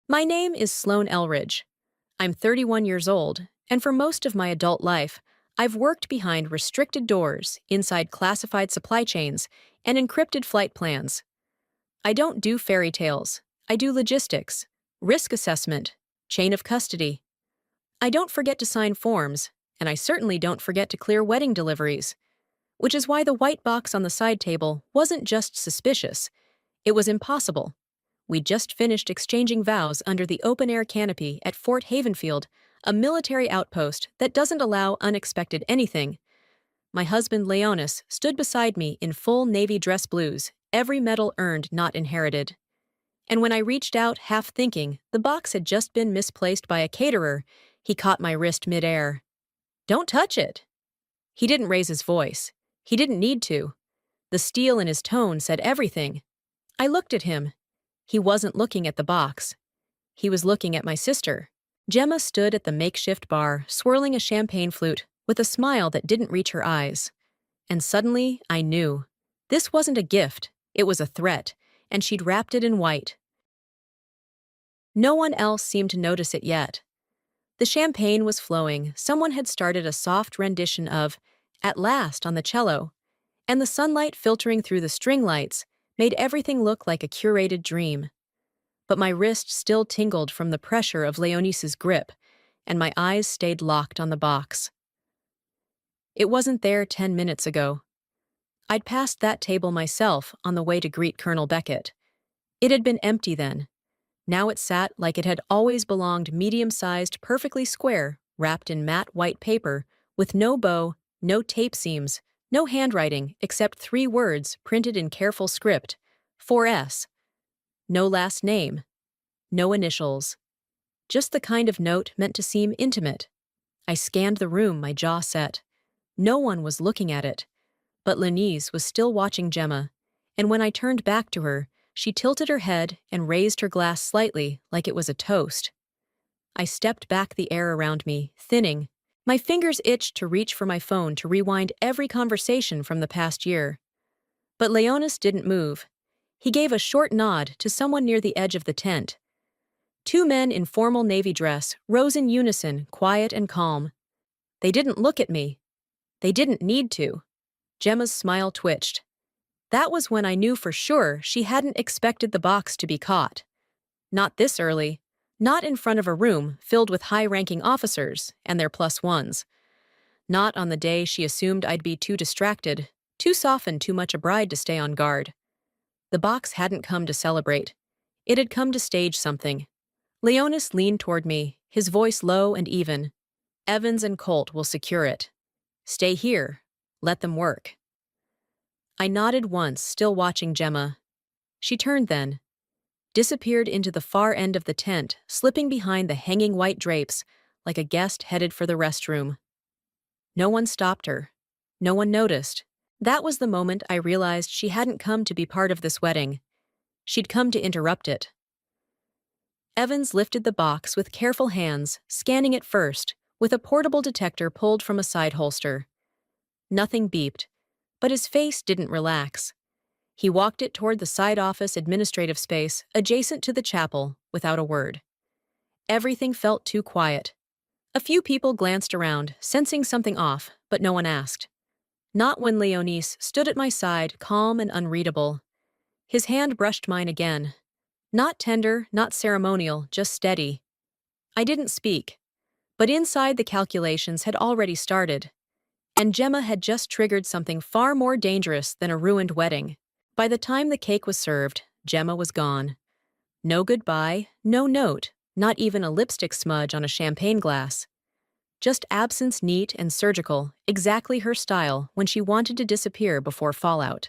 My name is Sloan Elridge. I'm 31 years old, and for most of my adult life, I've worked behind restricted doors, inside classified supply chains, and encrypted flight plans. I don't do fairy tales. I do logistics, risk assessment, chain of custody. I don't forget to sign forms, and I certainly don't forget to clear wedding deliveries, which is why the white box on the side table wasn't just suspicious, it was impossible. We'd just finished exchanging vows under the open-air canopy at Fort Havenfield, a military outpost that doesn't allow unexpected anything. My husband Leonis stood beside me in full navy dress blues, every medal earned not inherited. And when I reached out, half thinking the box had just been misplaced by a caterer, he caught my wrist midair. "Don't touch it." He didn't raise his voice. He didn't need to. The steel in his tone said everything. I looked at him. He wasn't looking at the box. He was looking at my sister. Gemma stood at the makeshift bar, swirling a champagne flute, with a smile that didn't reach her eyes. And suddenly, I knew. This wasn't a gift, it was a threat, and she'd wrapped it in white. No one else seemed to notice it yet. The champagne was flowing, someone had started a soft rendition of "At Last" on the cello, and the sunlight filtering through the string lights made everything look like a curated dream. But my wrist still tingled from the pressure of Leonis's grip, and my eyes stayed locked on the box. It wasn't there 10 minutes ago. I'd passed that table myself on the way to greet Colonel Beckett. It had been empty then. Now it sat like it had always belonged, medium-sized, perfectly square, wrapped in matte white paper, with no bow, no tape seams, no handwriting except 3 words printed in careful script, 4S. No last name. No initials. Just the kind of note meant to seem intimate. I scanned the room, my jaw set. No one was looking at it. But Lenise was still watching Gemma, and when I turned back to her, she tilted her head and raised her glass slightly, like it was a toast. I stepped back, the air around me, thinning. My fingers itched to reach for my phone to rewind every conversation from the past year. But Leonis didn't move. He gave a short nod to someone near the edge of the tent. 2 men in formal navy dress rose in unison, quiet and calm. They didn't look at me. They didn't need to. Gemma's smile twitched. That was when I knew for sure she hadn't expected the box to be caught. Not this early. Not in front of a room filled with high-ranking officers and their plus ones. Not on the day she assumed I'd be too distracted, too softened, too much a bride to stay on guard. The box hadn't come to celebrate. It had come to stage something. Leonis leaned toward me, his voice low and even. "Evans and Colt will secure it. Stay here. Let them work." I nodded once, still watching Gemma. She turned then, disappeared into the far end of the tent, slipping behind the hanging white drapes like a guest headed for the restroom. No one stopped her. No one noticed. That was the moment I realized she hadn't come to be part of this wedding. She'd come to interrupt it. Evans lifted the box with careful hands, scanning it first, with a portable detector pulled from a side holster. Nothing beeped, but his face didn't relax. He walked it toward the side office administrative space adjacent to the chapel without a word. Everything felt too quiet. A few people glanced around, sensing something off, but no one asked. Not when Leonis stood at my side, calm and unreadable. His hand brushed mine again. Not tender, not ceremonial, just steady. I didn't speak. But inside, the calculations had already started. And Gemma had just triggered something far more dangerous than a ruined wedding. By the time the cake was served, Gemma was gone. No goodbye, no note, not even a lipstick smudge on a champagne glass. Just absence, neat and surgical, exactly her style when she wanted to disappear before fallout.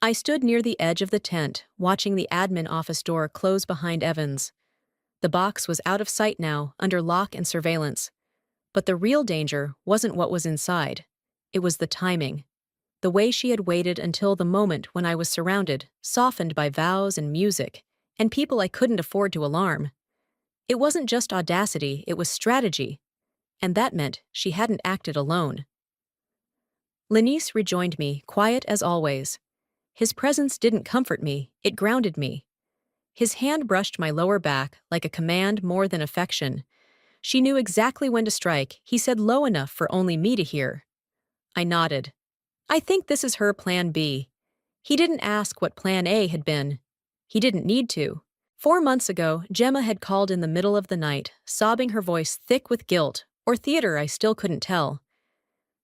I stood near the edge of the tent, watching the admin office door close behind Evans. The box was out of sight now, under lock and surveillance. But the real danger wasn't what was inside. It was the timing. The way she had waited until the moment when I was surrounded, softened by vows and music, and people I couldn't afford to alarm. It wasn't just audacity, it was strategy. And that meant she hadn't acted alone. Lenise rejoined me, quiet as always. His presence didn't comfort me, it grounded me. His hand brushed my lower back like a command more than affection. She knew exactly when to strike, he said low enough for only me to hear. I nodded. I think this is her plan B. He didn't ask what plan A had been. He didn't need to. 4 months ago, Gemma had called in the middle of the night, sobbing her voice thick with guilt, or theater I still couldn't tell.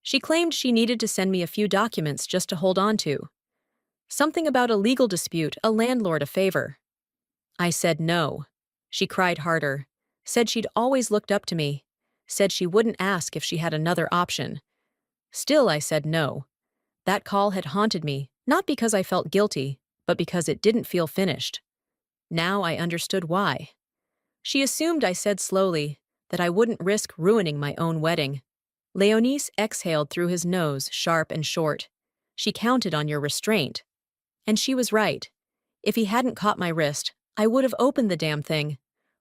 She claimed she needed to send me a few documents just to hold on to. Something about a legal dispute, a landlord a favor. I said no. She cried harder. Said she'd always looked up to me. Said she wouldn't ask if she had another option. Still, I said no. That call had haunted me, not because I felt guilty, but because it didn't feel finished. Now I understood why. She assumed, I said slowly, that I wouldn't risk ruining my own wedding. Leonise exhaled through his nose, sharp and short. She counted on your restraint. And she was right. If he hadn't caught my wrist, I would have opened the damn thing.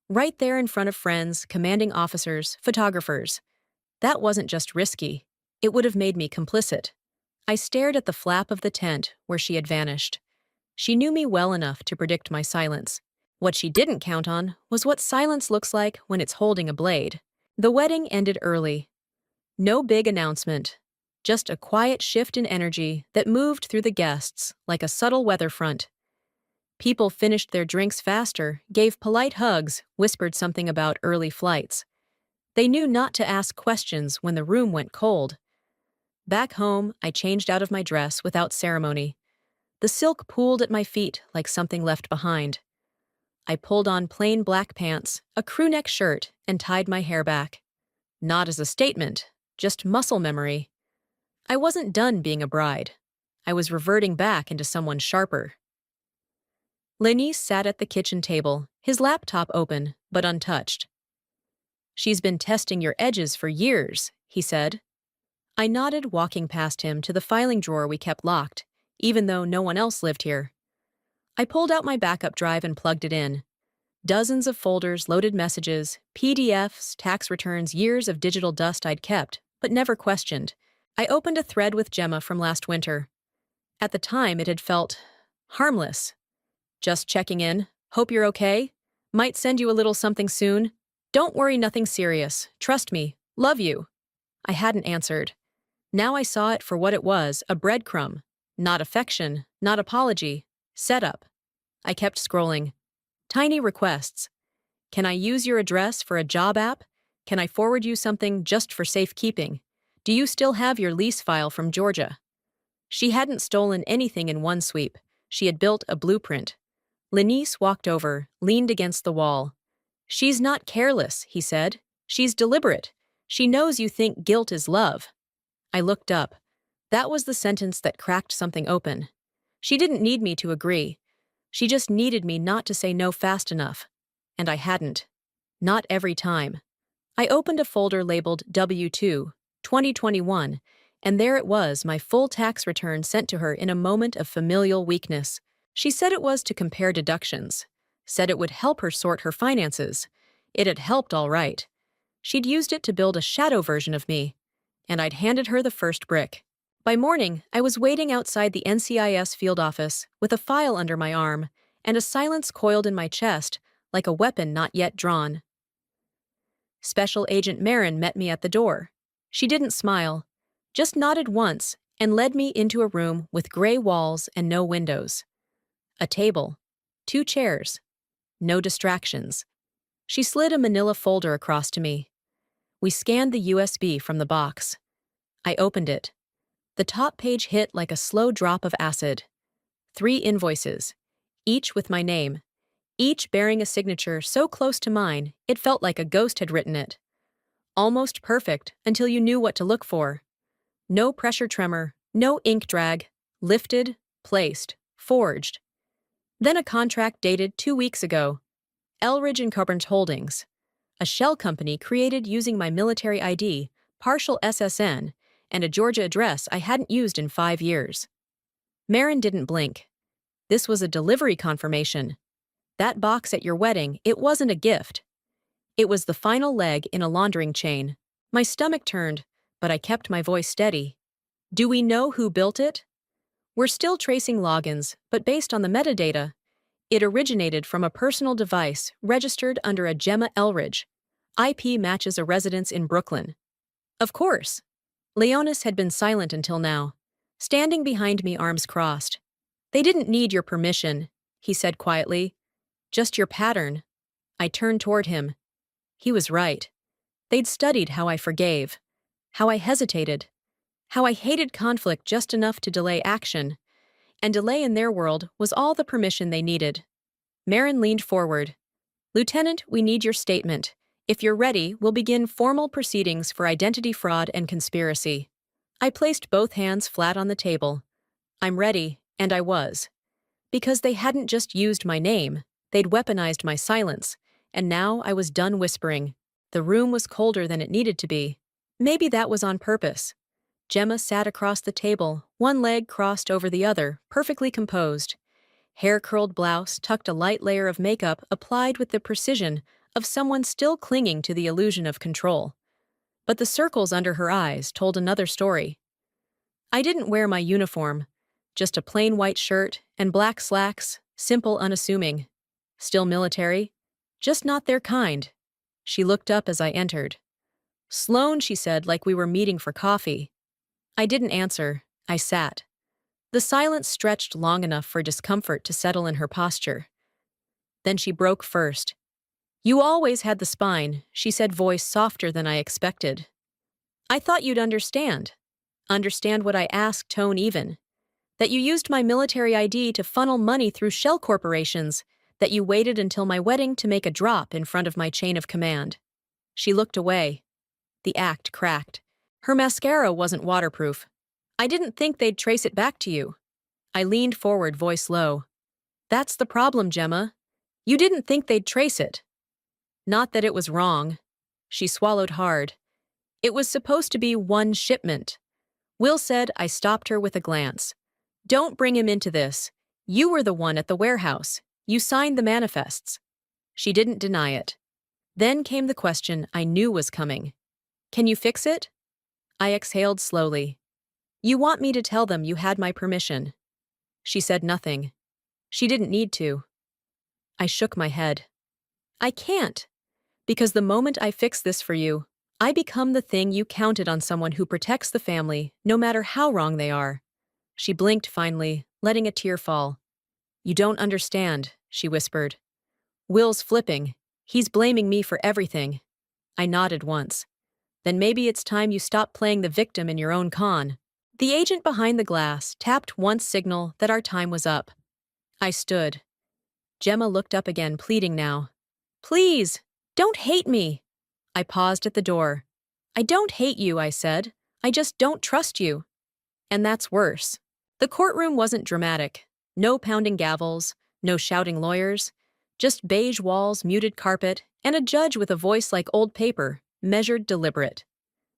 Right there in front of friends, commanding officers, photographers. That wasn't just risky. It would have made me complicit. I stared at the flap of the tent where she had vanished. She knew me well enough to predict my silence. What she didn't count on was what silence looks like when it's holding a blade. The wedding ended early. No big announcement. Just a quiet shift in energy that moved through the guests like a subtle weather front. People finished their drinks faster, gave polite hugs, whispered something about early flights. They knew not to ask questions when the room went cold. Back home, I changed out of my dress without ceremony. The silk pooled at my feet like something left behind. I pulled on plain black pants, a crewneck shirt, and tied my hair back. Not as a statement, just muscle memory. I wasn't done being a bride. I was reverting back into someone sharper. Lenise sat at the kitchen table, his laptop open, but untouched. She's been testing your edges for years, he said. I nodded, walking past him to the filing drawer we kept locked, even though no one else lived here. I pulled out my backup drive and plugged it in. Dozens of folders, loaded messages, PDFs, tax returns, years of digital dust I'd kept, but never questioned. I opened a thread with Gemma from last winter. At the time, it had felt harmless. Just checking in. Hope you're okay. Might send you a little something soon. Don't worry, nothing serious. Trust me. Love you. I hadn't answered. Now I saw it for what it was, a breadcrumb. Not affection, not apology. Setup. I kept scrolling. Tiny requests. Can I use your address for a job app? Can I forward you something just for safekeeping? Do you still have your lease file from Georgia? She hadn't stolen anything in one sweep. She had built a blueprint. Lenise walked over, leaned against the wall. She's not careless, he said. She's deliberate. She knows you think guilt is love. I looked up. That was the sentence that cracked something open. She didn't need me to agree. She just needed me not to say no fast enough. And I hadn't. Not every time. I opened a folder labeled W-2, 2021, and there it was, my full tax return sent to her in a moment of familial weakness. She said it was to compare deductions. Said it would help her sort her finances. It had helped all right. She'd used it to build a shadow version of me, and I'd handed her the first brick. By morning, I was waiting outside the NCIS field office with a file under my arm and a silence coiled in my chest like a weapon not yet drawn. Special Agent Marin met me at the door. She didn't smile, just nodded once and led me into a room with gray walls and no windows. A table, 2 chairs, no distractions. She slid a manila folder across to me. We scanned the USB from the box. I opened it. The top page hit like a slow drop of acid. 3 invoices, each with my name, each bearing a signature so close to mine it felt like a ghost had written it. Almost perfect until you knew what to look for. No pressure tremor, no ink drag, lifted, placed, forged. Then a contract dated 2 weeks ago. Elridge Incorporated Holdings, a shell company created using my military ID, partial SSN, and a Georgia address I hadn't used in 5 years. Marin didn't blink. This was a delivery confirmation. That box at your wedding, it wasn't a gift. It was the final leg in a laundering chain. My stomach turned, but I kept my voice steady. Do we know who built it? We're still tracing logins, but based on the metadata, It originated from a personal device registered under a Gemma Elridge. IP matches a residence in Brooklyn. Of course. Leonis had been silent until now, standing behind me, arms crossed. They didn't need your permission, he said quietly. Just your pattern. I turned toward him. He was right. They'd studied how I forgave, how I hesitated, how I hated conflict just enough to delay action, and delay in their world was all the permission they needed. Marin leaned forward. Lieutenant, we need your statement. If you're ready, we'll begin formal proceedings for identity fraud and conspiracy. I placed both hands flat on the table. I'm ready, and I was. Because they hadn't just used my name, they'd weaponized my silence, and now I was done whispering. The room was colder than it needed to be. Maybe that was on purpose. Gemma sat across the table, one leg crossed over the other, perfectly composed. Hair-curled blouse tucked a light layer of makeup applied with the precision of someone still clinging to the illusion of control. But the circles under her eyes told another story. I didn't wear my uniform, just a plain white shirt and black slacks, simple, unassuming. Still military, just not their kind. She looked up as I entered. Sloan, she said, like we were meeting for coffee. I didn't answer. I sat. The silence stretched long enough for discomfort to settle in her posture. Then she broke first. You always had the spine, she said, voice softer than I expected. I thought you'd understand. Understand what I asked, tone even. That you used my military ID to funnel money through shell corporations, that you waited until my wedding to make a drop in front of my chain of command. She looked away. The act cracked. Her mascara wasn't waterproof. I didn't think they'd trace it back to you. I leaned forward, voice low. That's the problem, Gemma. You didn't think they'd trace it. Not that it was wrong. She swallowed hard. It was supposed to be one shipment. Will said. I stopped her with a glance. Don't bring him into this. You were the one at the warehouse. You signed the manifests. She didn't deny it. Then came the question I knew was coming. Can you fix it? I exhaled slowly. You want me to tell them you had my permission? She said nothing. She didn't need to. I shook my head. I can't. Because the moment I fix this for you, I become the thing you counted on, someone who protects the family, no matter how wrong they are. She blinked finally, letting a tear fall. You don't understand, she whispered. Will's flipping. He's blaming me for everything. I nodded once. Then maybe it's time you stop playing the victim in your own con. The agent behind the glass tapped once, signal that our time was up. I stood. Gemma looked up again, pleading now. Please, don't hate me. I paused at the door. I don't hate you, I said. I just don't trust you. And that's worse. The courtroom wasn't dramatic. No pounding gavels, no shouting lawyers. Just beige walls, muted carpet, and a judge with a voice like old paper, measured, deliberate.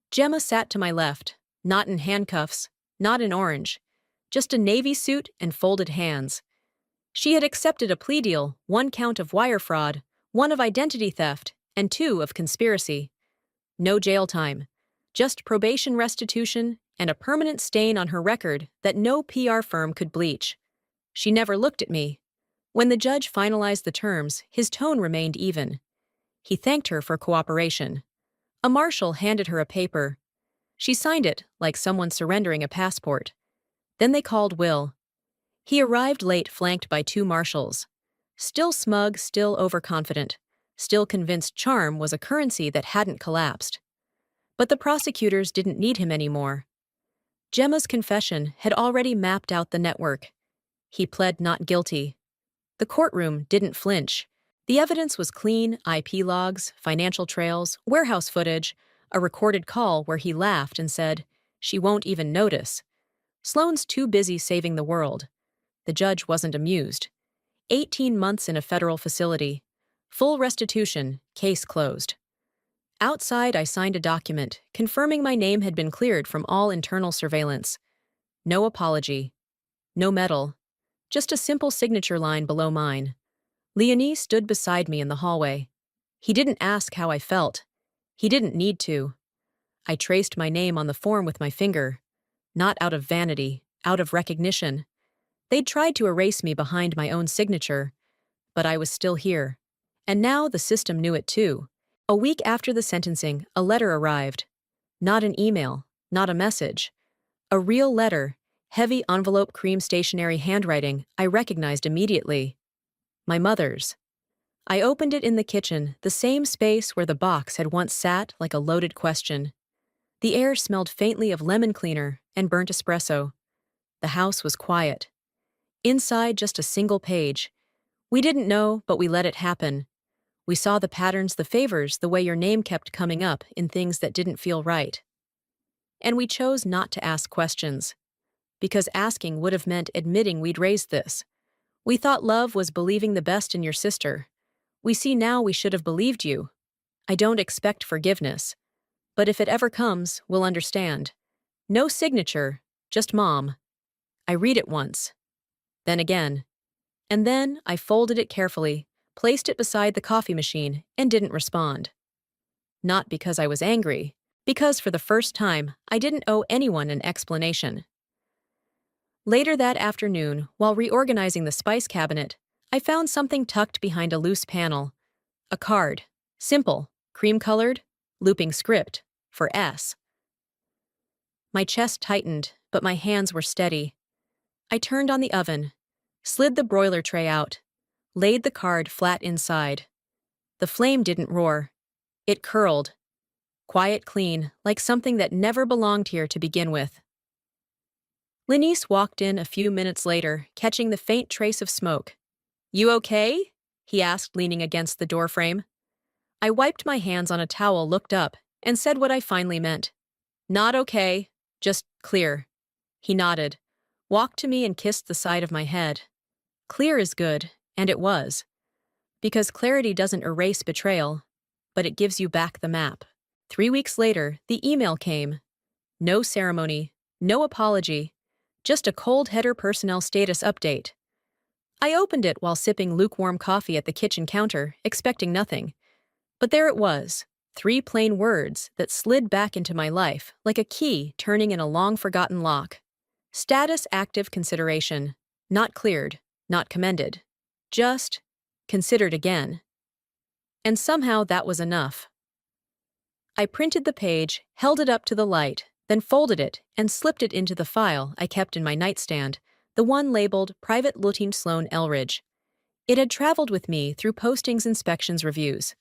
Gemma sat to my left, not in handcuffs, not in orange, just a navy suit and folded hands. She had accepted a plea deal, 1 count of wire fraud, 1 of identity theft, and 2 of conspiracy. No jail time, just probation, restitution, and a permanent stain on her record that no PR firm could bleach. She never looked at me. When the judge finalized the terms, his tone remained even. He thanked her for cooperation. A marshal handed her a paper. She signed it like someone surrendering a passport. Then they called Will. He arrived late, flanked by 2 marshals. Still smug, still overconfident, still convinced charm was a currency that hadn't collapsed. But the prosecutors didn't need him anymore. Gemma's confession had already mapped out the network. He pled not guilty. The courtroom didn't flinch. The evidence was clean: IP logs, financial trails, warehouse footage, a recorded call where he laughed and said, "She won't even notice." Sloane's too busy saving the world. The judge wasn't amused. 18 months in a federal facility. Full restitution, case closed. Outside, I signed a document confirming my name had been cleared from all internal surveillance. No apology. No medal. Just a simple signature line below mine. Leonie stood beside me in the hallway. He didn't ask how I felt. He didn't need to. I traced my name on the form with my finger. Not out of vanity, out of recognition. They'd tried to erase me behind my own signature, But I was still here. And now the system knew it too. A week after the sentencing, a letter arrived. Not an email, not a message. A real letter, heavy envelope cream stationery handwriting I recognized immediately. My mother's. I opened it in the kitchen, the same space where the box had once sat like a loaded question. The air smelled faintly of lemon cleaner and burnt espresso. The house was quiet. Inside, just a single page. We didn't know, but we let it happen. We saw the patterns, the favors, the way your name kept coming up in things that didn't feel right. And we chose not to ask questions. Because asking would have meant admitting we'd raised this. We thought love was believing the best in your sister. We see now we should have believed you. I don't expect forgiveness. But if it ever comes, we'll understand. No signature, just mom. I read it once. Then again. And then I folded it carefully, placed it beside the coffee machine, and didn't respond. Not because I was angry, because for the first time, I didn't owe anyone an explanation. Later that afternoon, while reorganizing the spice cabinet, I found something tucked behind a loose panel. A card. Simple, cream-colored, looping script, for S. My chest tightened, but my hands were steady. I turned on the oven, slid the broiler tray out, laid the card flat inside. The flame didn't roar. It curled. Quiet, clean, like something that never belonged here to begin with. Lenise walked in a few minutes later, catching the faint trace of smoke. "You okay?" he asked, leaning against the doorframe. I wiped my hands on a towel, looked up, and said what I finally meant. "Not okay, just clear." He nodded, walked to me and kissed the side of my head. Clear is good, and it was. Because clarity doesn't erase betrayal, but it gives you back the map. 3 weeks later, the email came. No ceremony, no apology, just a cold header personnel status update. I opened it while sipping lukewarm coffee at the kitchen counter, expecting nothing. But there it was, 3 plain words that slid back into my life like a key turning in a long-forgotten lock. Status active consideration. Not cleared, not commended. Just considered again. And somehow that was enough. I printed the page, held it up to the light, then folded it and slipped it into the file I kept in my nightstand, the one labeled Private Lieutenant Sloan Elridge. It had traveled with me through postings, inspections, reviews.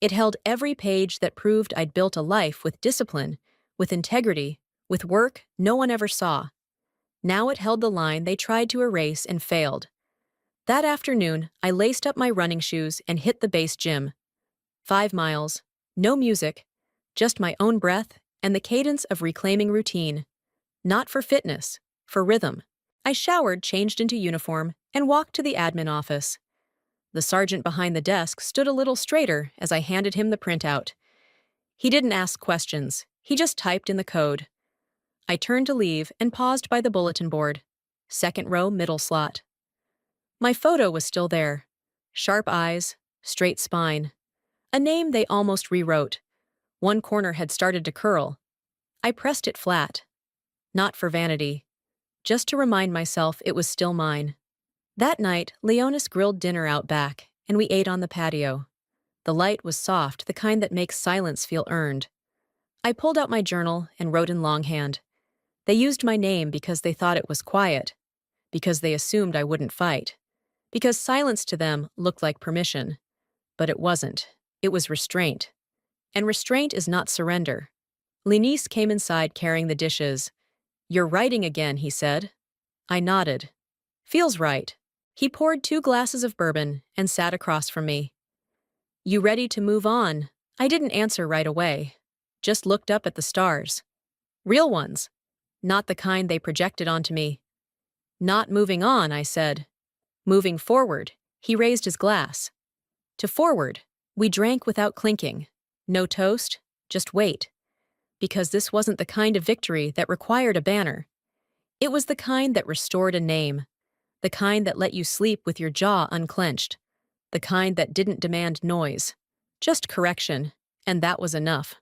It held every page that proved I'd built a life with discipline, with integrity, with work no one ever saw. Now it held the line they tried to erase and failed. That afternoon, I laced up my running shoes and hit the base gym. 5 miles, no music, just my own breath and the cadence of reclaiming routine. Not for fitness, for rhythm. I showered, changed into uniform, and walked to the admin office. The sergeant behind the desk stood a little straighter as I handed him the printout. He didn't ask questions, he just typed in the code. I turned to leave and paused by the bulletin board. 2nd row, middle slot. My photo was still there. Sharp eyes, straight spine. A name they almost rewrote. One corner had started to curl. I pressed it flat. Not for vanity. Just to remind myself it was still mine. That night, Leonis grilled dinner out back, and we ate on the patio. The light was soft, the kind that makes silence feel earned. I pulled out my journal and wrote in longhand. They used my name because they thought it was quiet, because they assumed I wouldn't fight, because silence to them looked like permission. But it wasn't. It was restraint. And restraint is not surrender. Lenise came inside carrying the dishes. "You're writing again," he said. I nodded. "Feels right." He poured 2 glasses of bourbon and sat across from me. "You ready to move on?" I didn't answer right away. Just looked up at the stars. Real ones. Not the kind they projected onto me. "Not moving on," I said. "Moving forward." He raised his glass. To forward. We drank without clinking. No toast, just wait. Because this wasn't the kind of victory that required a banner. It was the kind that restored a name. The kind that let you sleep with your jaw unclenched. The kind that didn't demand noise. Just correction, and that was enough.